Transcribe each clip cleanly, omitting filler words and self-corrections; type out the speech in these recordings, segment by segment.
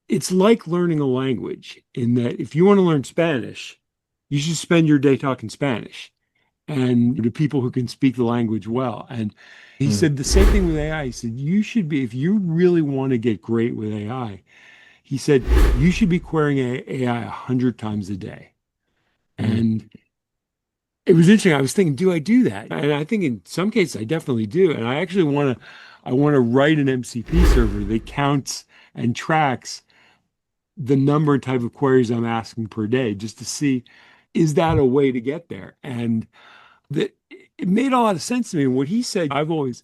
It's like learning a language in that if you want to learn Spanish, you should spend your day talking Spanish and to people who can speak the language well. And he Mm, said the same thing with AI. He said, you should be, if you really want to get great with AI, he said, you should be querying AI 100 times a day. mm, And it was interesting. I was thinking, do I do that? And I think in some cases I definitely do. And I want to write an MCP server that counts and tracks the number and type of queries I'm asking per day just to see, is that a way to get there? And that it made a lot of sense to me. And what he said, I've always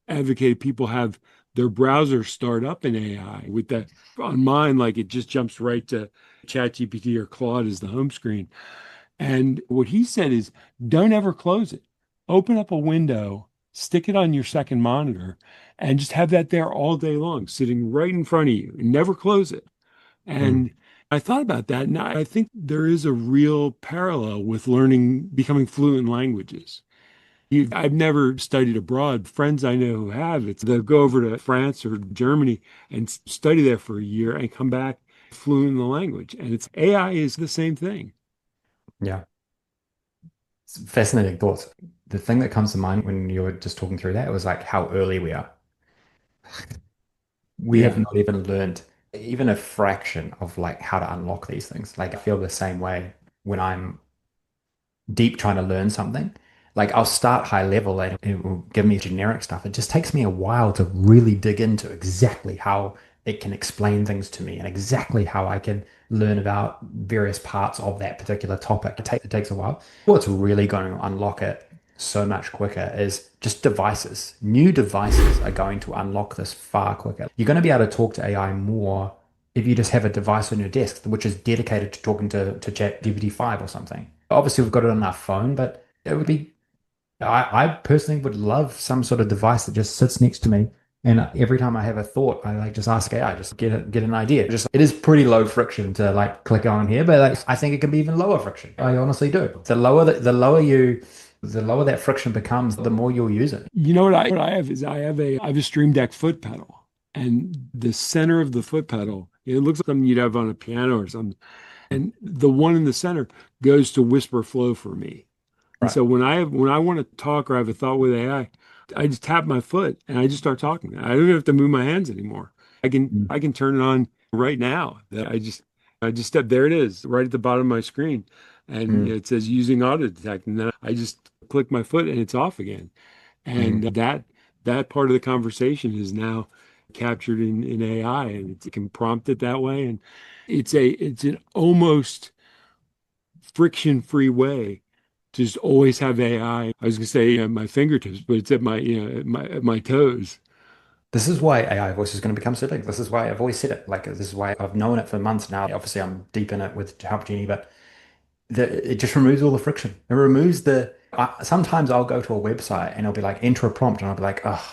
advocated people have their browser start up in AI with that on mine, like it just jumps right to ChatGPT or Claude as the home screen. And what he said is don't ever close it. Open up a window, stick it on your second monitor, and just have that there all day long, sitting right in front of you, and never close it. mm. And I thought about that, and I think there is a real parallel with learning, becoming fluent in languages. I've never studied abroad. Friends I know who have, they'll go over to France or Germany and study there for a year and come back fluent in the language. And it's AI is the same thing. Yeah. It's fascinating thoughts. The thing that comes to mind when you were just talking through that was like how early we are. We have Yeah. not even learned even a fraction of like how to unlock these things. Like I feel the same way when I'm deep trying to learn something. Like I'll start high level and it will give me generic stuff. It just takes me a while to really dig into exactly how it can explain things to me and exactly how I can learn about various parts of that particular topic. It takes a while. What's really going to unlock it so much quicker is just devices. New devices are going to unlock this far quicker. You're going to be able to talk to AI more if you just have a device on your desk which is dedicated to talking to ChatGPT 5 or something. Obviously, we've got it on our phone, but it would be, I personally would love some sort of device that just sits next to me. And every time I have a thought, I like just ask AI, just get an idea. Just it is pretty low friction to like click on here, but like I think it can be even lower friction. I honestly do. The lower that friction becomes, the more you'll use it. You know what I have is I have a Stream Deck foot pedal, and the center of the foot pedal, it looks like something you'd have on a piano or something. And the one in the center goes to whisper flow for me. And Right. so when I want to talk or have a thought with AI, I just tap my foot and I just start talking. I don't have to move my hands anymore. Mm, I can turn it on right now. I just step there it is right at the bottom of my screen. And mm, it says using auto detect. And then I just click my foot and it's off again. mm. And that part of the conversation is now captured in AI and it can prompt it that way. And it's an almost friction-free way to just always have AI. I was gonna say at my fingertips, but it's at my at my toes. This is why AI voice is going to become so big. This is why I've always said it. Like this is why I've known it for months now. Obviously, I'm deep in it with Help Genie, but it just removes all the friction. It removes sometimes I'll go to a website and it'll be like enter a prompt, and I'll be like, oh,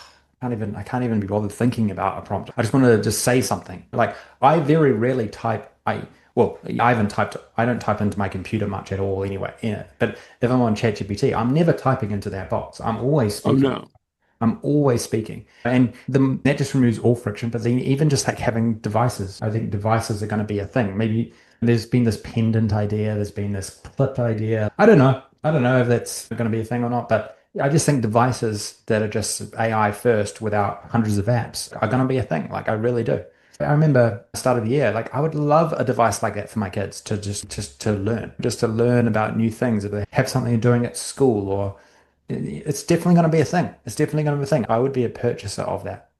I can't even be bothered thinking about a prompt. I just want to just say something. Like I very rarely type. I don't type into my computer much at all anyway. Yeah. But if I'm on ChatGPT, I'm never typing into that box. I'm always Oh speaking. no. I'm always speaking. And that just removes all friction. But then even just like having devices, I think devices are going to be a thing. Maybe there's been this pendant idea, there's been this clip idea. I don't know. I don't know if that's going to be a thing or not, but I just think devices that are just AI first without hundreds of apps are going to be a thing. Like I really do. I remember start of the year, like I would love a device like that for my kids to just to learn about new things, if they have something they're doing at school or it's definitely going to be a thing. It's definitely going to be a thing. I would be a purchaser of that.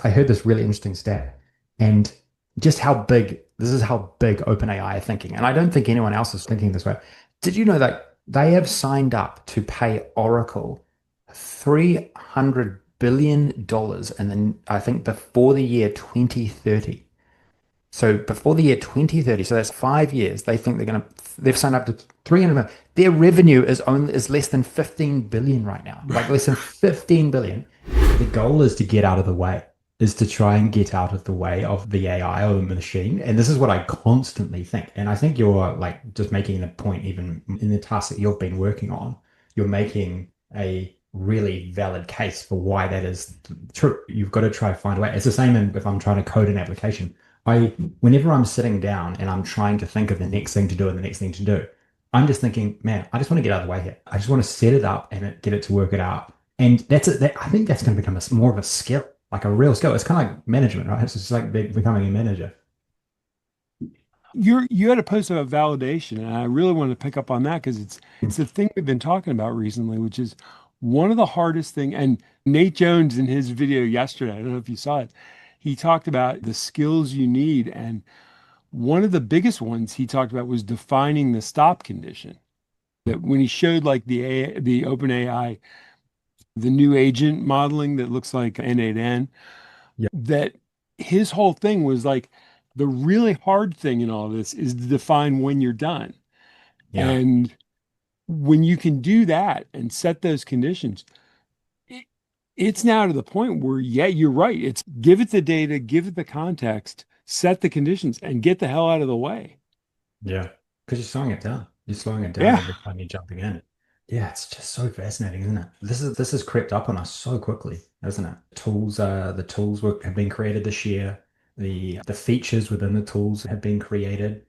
I heard this really interesting stat and just how big, this is how big OpenAI are thinking. And I don't think anyone else is thinking this way. Did you know that they have signed up to pay Oracle $300 billion and then I think before the year 2030? So before the year 2030, so that's 5 years, they've signed up to 300 million. Their revenue is less than 15 billion right now, like less than 15 billion. The goal is to get out of the way, is to try and get out of the way of the AI or the machine. And this is what I constantly think. And I think you're like just making the point, even in the task that you've been working on, you're making a really valid case for why that is true. You've got to try to find a way. It's the same if I'm trying to code an application. Whenever I'm sitting down and I'm trying to think of the next thing to do and the next thing to do, I'm just thinking, man, I just want to get out of the way here. I just want to set it up and get it to work it out. And that's it. I think that's going to become more of a skill, like a real skill. It's kind of like management, right? It's just like becoming a manager. You had a post about validation, and I really want to pick up on that because it's the thing we've been talking about recently, which is one of the hardest thing. And Nate Jones in his video yesterday, I don't know if you saw it, he talked about the skills you need, and one of the biggest ones he talked about was defining the stop condition. That when he showed like the OpenAI, the new agent modeling that looks like N8N, Yeah. that his whole thing was like the really hard thing in all this is to define when you're done. Yeah. And when you can do that and set those conditions, it, it's now to the point where, yeah, you're right. It's give it the data, give it the context, set the conditions, and get the hell out of the way. Yeah. Because you're slowing it down. You're slowing it down Yeah. every time you're jumping in. Yeah, it's just so fascinating, isn't it? This has crept up on us so quickly, hasn't it? The tools have been created this year. The features within the tools have been created.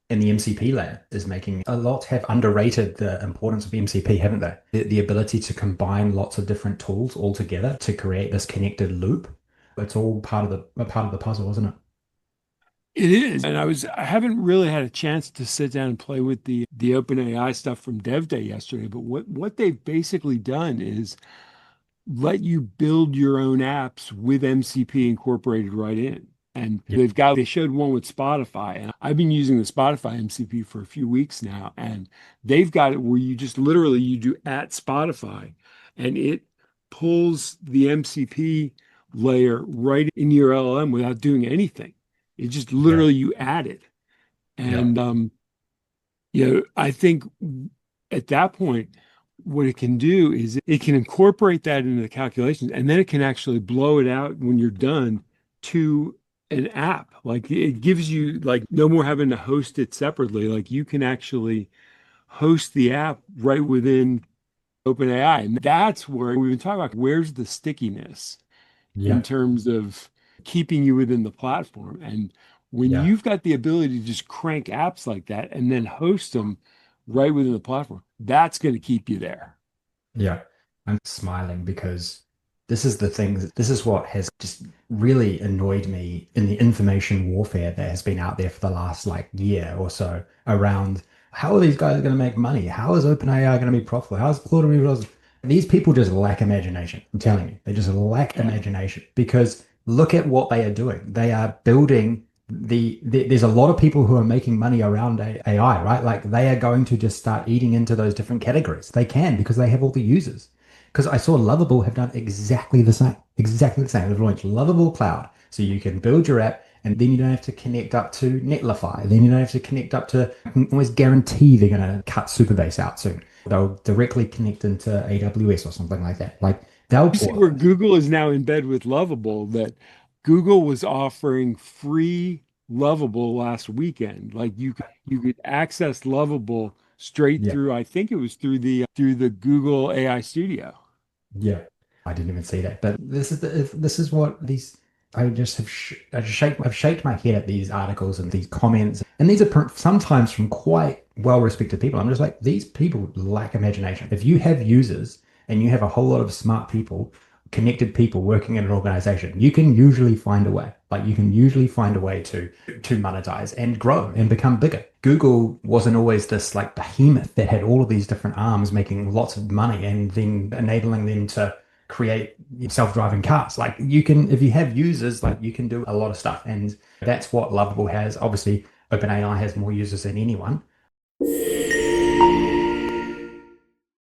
And the MCP layer is making a lot have underrated the importance of MCP, haven't they? The ability to combine lots of different tools all together to create this connected loop. It's all part of the puzzle, isn't it? It is. And I haven't really had a chance to sit down and play with the OpenAI stuff from Dev Day yesterday, but what they've basically done is let you build your own apps with MCP incorporated right in. And Yeah, they showed one with Spotify, and I've been using the Spotify MCP for a few weeks now, and they've got it where you just literally you do at Spotify and it pulls the MCP layer right in your LLM without doing anything. It just yeah, literally you add it. yeah, And I think at that point, what it can do is it can incorporate that into the calculations, and then it can actually blow it out when you're done to an app. Like it gives you like no more having to host it separately. Like you can actually host the app right within OpenAI. And that's where we've been talking about where's the stickiness in yeah, terms of keeping you within the platform. And when yeah. you've got the ability to just crank apps like that and then host them right within the platform, that's going to keep you there. Yeah, I'm smiling because this is what has just really annoyed me in the information warfare that has been out there for the last like year or so around how are these guys going to make money? How is OpenAI going to be profitable? How is Claude these people just lack imagination. I'm telling you, they just lack Yeah. imagination because look at what they are doing. They are building there's a lot of people who are making money around AI, right? Like they are going to just start eating into those different categories. They can because they have all the users. Because I saw Lovable have done exactly the same. Exactly the same. They've launched Lovable Cloud. So you can build your app and then you don't have to connect up to Netlify. Then you don't have to connect up to, I can almost guarantee they're going to cut Superbase out soon. They'll directly connect into AWS or something like that. Like they'll, You see where Google is now in bed with Lovable, that Google was offering free Lovable last weekend. Like you could access Lovable straight yeah. through, I think it was through the Google AI Studio. Yeah, I didn't even see that. But this is what these I just have I've shaked my head at these articles and these comments, and these are sometimes from quite well-respected people. I'm just like these people lack imagination. If you have users and you have a whole lot of smart people, connected people working in an organization, you can usually find a way. Like you can usually find a way to monetize and grow and become bigger. Google wasn't always this like behemoth that had all of these different arms making lots of money and then enabling them to create self-driving cars. Like you can, if you have users, like you can do a lot of stuff. And that's what Lovable has. Obviously, OpenAI has more users than anyone,